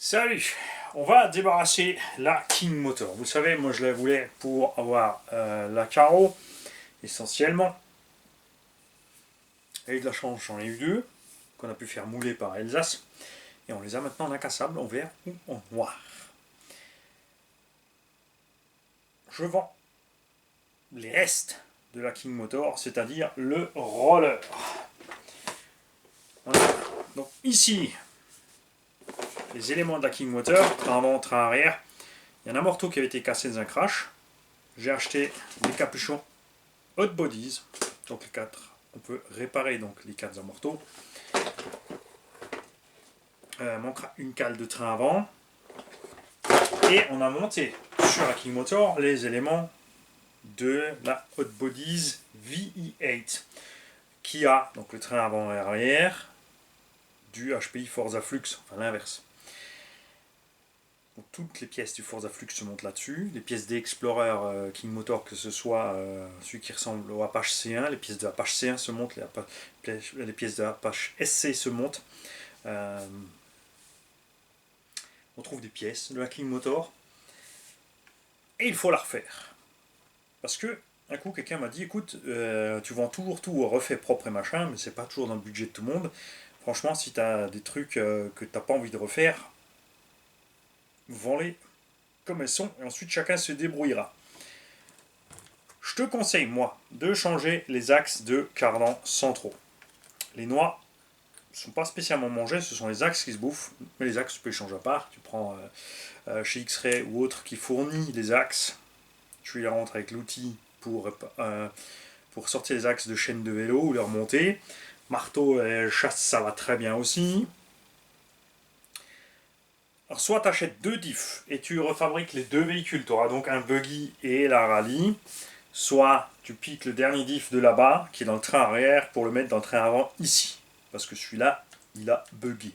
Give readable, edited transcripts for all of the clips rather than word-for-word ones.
Salut, on va débarrasser la King Motor. Vous savez, moi je la voulais pour avoir la carreau, essentiellement. Et de la chance, j'en ai eu deux, qu'on a pu faire mouler par Alsace. Et on les a maintenant en incassable, en vert ou en noir. Je vends les restes de la King Motor, c'est-à-dire le roller. Voilà. Donc ici, les éléments de la King Motor, train avant, train arrière. Il y a un amorto qui avait été cassé dans un crash. J'ai acheté des capuchons Hot Bodies, donc les 4. On peut réparer donc les 4 amortos. Manquera une cale de train avant. Et on a monté sur la King Motor les éléments de la Hot Bodies VE8 qui a donc le train avant et arrière du HPI Forza Flux, enfin l'inverse. Donc, toutes les pièces du Forza Flux se montent là-dessus. Les pièces d'Explorer King Motor, que ce soit celui qui ressemble au Apache C1, les pièces de Apache C1 se montent, les pièces de Apache SC se montent. On trouve des pièces de la King Motor et il faut la refaire. Parce que un coup quelqu'un m'a dit écoute, tu vends toujours tout refait propre et machin, mais c'est pas toujours dans le budget de tout le monde. Franchement, si tu as des trucs que tu n'as pas envie de refaire, vends-les comme elles sont et ensuite chacun se débrouillera. Je te conseille, moi, de changer les axes de cardan centraux. Les noix ne sont pas spécialement mangés, ce sont les axes qui se bouffent, mais les axes tu peux les changer à part. Tu prends chez X-Ray ou autre qui fournit les axes, tu les rentres avec l'outil pour sortir les axes de chaîne de vélo ou les remonter. Marteau et chasse, ça va très bien aussi. Alors soit tu achètes deux diffs et tu refabriques les deux véhicules, tu auras donc un buggy et la rallye. Soit tu piques le dernier diff de là-bas, qui est dans le train arrière, pour le mettre dans le train avant ici. Parce que celui-là, il a bugué.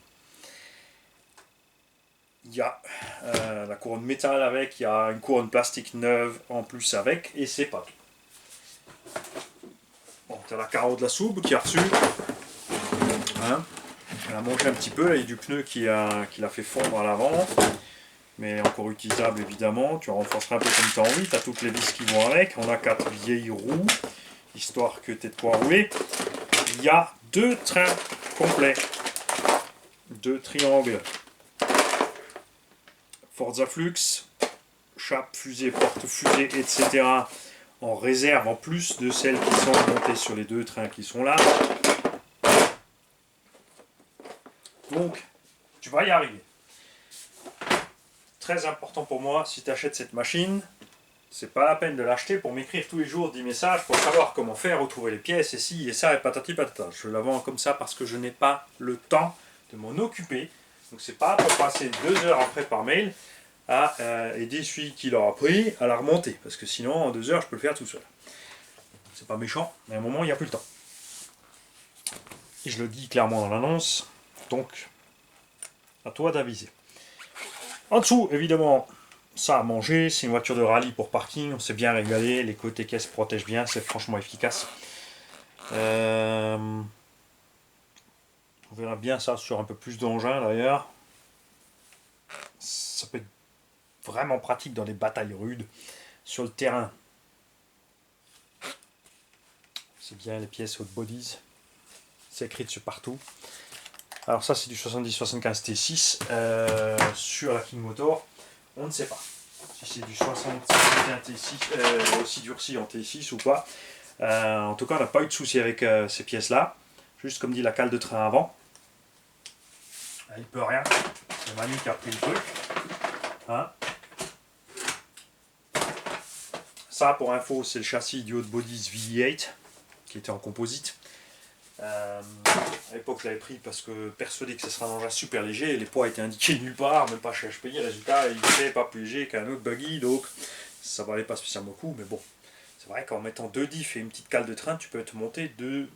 Il y a la couronne métal avec, il y a une couronne plastique neuve en plus avec, et c'est pas tout. Bon, tu as la carreau de la soupe qui a reçu. Hein, elle a mangé un petit peu, il y a du pneu qui l'a fait fondre à l'avant. Mais encore utilisable évidemment, tu renforceras un peu comme tu as envie, tu as toutes les vis qui vont avec, on a 4 vieilles roues, histoire que tu aies de quoi rouler. Il y a 2 trains complets, 2 triangles, Forza Flux, chape, fusée, porte-fusée, etc. en réserve en plus de celles qui sont montées sur les 2 trains qui sont là. Donc, tu vas y arriver. Très important pour moi, si tu achètes cette machine, c'est pas la peine de l'acheter pour m'écrire tous les jours 10 messages pour savoir comment faire, où trouver les pièces, et ci, et ça, et patati patata. Je la vends comme ça parce que je n'ai pas le temps de m'en occuper. Donc c'est pas pour passer 2 heures après par mail à aider celui qui l'aura pris à la remonter. Parce que sinon, en 2 heures, je peux le faire tout seul. C'est pas méchant, mais à un moment, il n'y a plus le temps. Et je le dis clairement dans l'annonce, donc à toi d'aviser. En dessous, évidemment, ça à manger, c'est une voiture de rallye pour parking, on s'est bien régalé, les côtés caisses protègent bien, c'est franchement efficace. On verra bien ça sur un peu plus d'engins d'ailleurs. Ça peut être vraiment pratique dans les batailles rudes, sur le terrain. C'est bien les pièces Hot Bodies, c'est écrit dessus partout. Alors ça c'est du 70-75 T6 sur la King Motor, on ne sait pas si c'est du 60-61 T6 aussi durci en T6 ou pas. En tout cas on n'a pas eu de souci avec ces pièces là, juste comme dit la cale de train avant. Il peut rien, c'est Manu qui a pris le truc. Hein, ça pour info c'est le châssis du Hot Bodies VE8 qui était en composite. À l'époque je l'avais pris parce que persuadé que ce sera un engin super léger, les poids étaient indiqués nulle part, même pas chez HPI, résultat il n'était pas plus léger qu'un autre buggy, donc ça valait pas spécialement le coup, mais bon, c'est vrai qu'en mettant 2 diffs et une petite cale de train, tu peux te monter deux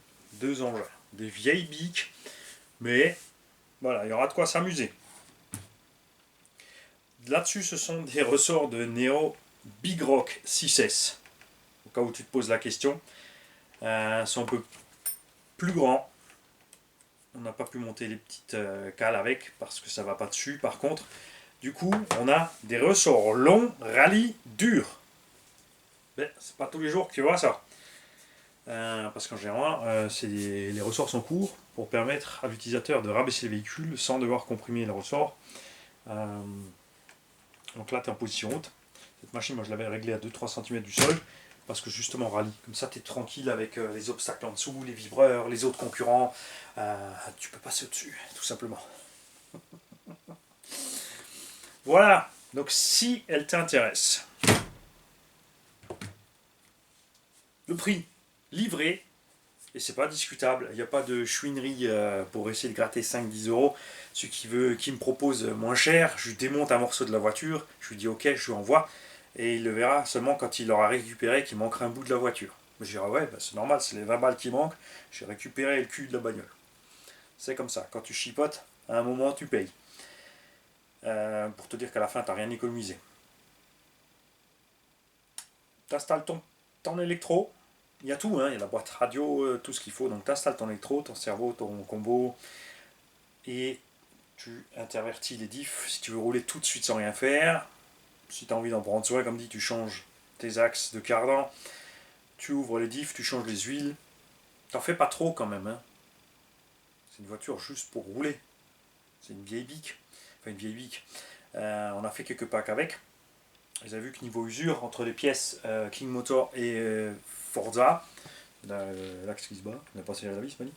engins, des vieilles biques, mais voilà, il y aura de quoi s'amuser. Là-dessus ce sont des ressorts de Neo Big Rock 6S, au cas où tu te poses la question, sont un peu plus grands, On n'a pas pu monter les petites cales avec parce que ça va pas dessus. Par contre, du coup, on a des ressorts longs, rallye, durs. Mais c'est pas tous les jours que tu vois ça. Parce qu'en général, les ressorts sont courts pour permettre à l'utilisateur de rabaisser le véhicule sans devoir comprimer le ressort. Donc là, tu es en position haute. Cette machine, moi, je l'avais réglée à 2-3 cm du sol parce que justement, rallye. Comme ça, tu es tranquille avec les obstacles en dessous, les vibreurs, les autres concurrents. Tu peux passer au-dessus, tout simplement. Voilà. Donc, si elle t'intéresse, le prix livré, et c'est pas discutable, il n'y a pas de chouinerie pour essayer de gratter 5-10 euros. Celui qui me propose moins cher, je lui démonte un morceau de la voiture, je lui dis ok, je lui envoie, et il le verra seulement quand il aura récupéré qu'il manquera un bout de la voiture. Je dirai ouais, bah, c'est normal, c'est les 20 balles qui manquent, j'ai récupéré le cul de la bagnole. C'est comme ça, quand tu chipotes, à un moment tu payes. Pour te dire qu'à la fin, tu n'as rien économisé. Tu installes ton électro, il y a tout, hein, il y a la boîte radio, tout ce qu'il faut. Donc tu installes ton électro, ton servo, ton combo, et tu intervertis les diffs. Si tu veux rouler tout de suite sans rien faire, si tu as envie d'en prendre soin, comme dit, tu changes tes axes de cardan, tu ouvres les diffs, tu changes les huiles. T'en fais pas trop quand même. Hein. C'est une voiture juste pour rouler. C'est une vieille bique. Enfin une vieille bique. On a fait quelques packs avec. Vous avez vu que niveau usure, entre les pièces King Motor et Forza, l'axe qui se bat, on a pas serré la vis, Mani.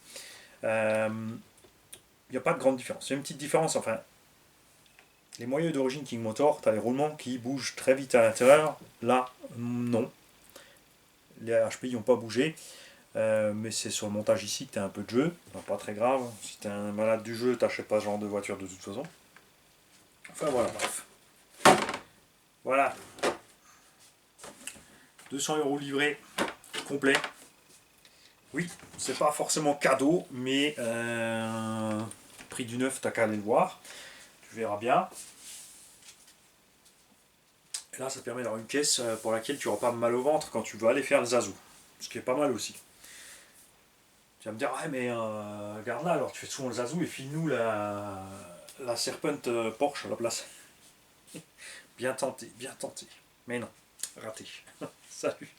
Il n'y a pas de grande différence. Il y a une petite différence, enfin, les moyeux d'origine King Motor, tu as les roulements qui bougent très vite à l'intérieur. Là, non. Les HPI n'ont pas bougé. Mais c'est sur le montage ici que tu as un peu de jeu. Pas très grave. Si tu es un malade du jeu, tu n'achètes pas ce genre de voiture de toute façon. Enfin voilà, bref. Voilà. 200 € livré, complet. Oui, c'est pas forcément cadeau, mais prix du neuf, t'as qu'à aller le voir. Tu verras bien. Et là, ça te permet d'avoir une caisse pour laquelle tu n'auras pas mal au ventre quand tu vas aller faire le zazou. Ce qui est pas mal aussi. Tu vas me dire, ouais, mais regarde là, alors tu fais souvent le zazou et file-nous la Serpent Porsche à la place. Bien tenté, bien tenté. Mais non, raté. Salut.